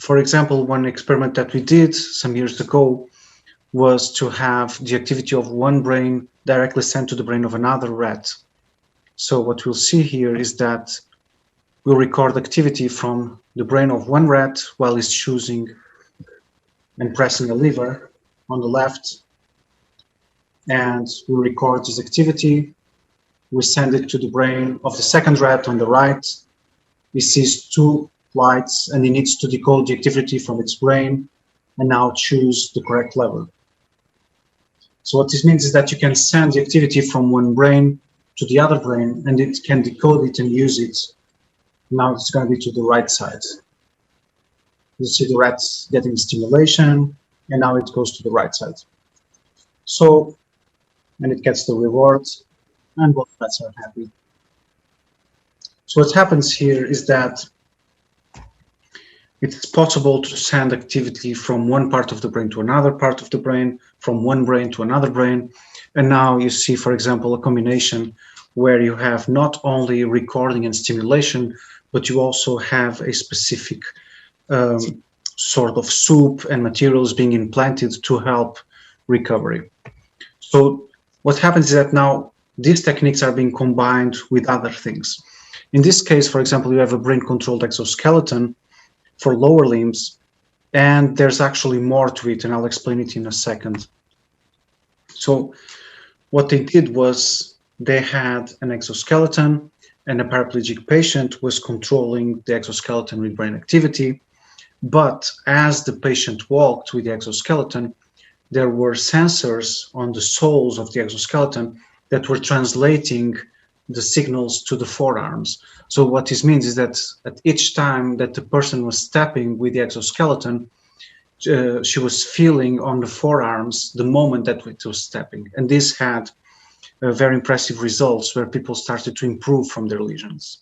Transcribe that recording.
For example, one experiment that we did some years ago was to have the activity of one brain directly sent to the brain of another rat. So what we'll see here is that we'll record activity from the brain of one rat while it's choosing and pressing a lever on the left, and we record this activity. We send it to the brain of the second rat on the right. It sees two lights and it needs to decode the activity from its brain and now choose the correct lever. So what this means is that you can send the activity from one brain to the other brain and it can decode it and use it. Now it's going to be to the right side. You see the rats getting stimulation and now it goes to the right side. So, and it gets the reward and both rats are happy. So what happens here is that it's possible to send activity from one part of the brain to another part of the brain, from one brain to another brain. And now you see, for example, a combination where you have not only recording and stimulation, but you also have a specific sort of soup and materials being implanted to help recovery. So what happens is that now these techniques are being combined with other things. In this case, for example, you have a brain-controlled exoskeleton for lower limbs, and there's actually more to it, and I'll explain it in a second. So what they did was they had an exoskeleton, and a paraplegic patient was controlling the exoskeleton with brain activity. But as the patient walked with the exoskeleton, there were sensors on the soles of the exoskeleton that were translating the signals to the forearms. So what this means is that at each time that the person was stepping with the exoskeleton, she was feeling on the forearms the moment that it was stepping. And this had very impressive results where people started to improve from their lesions.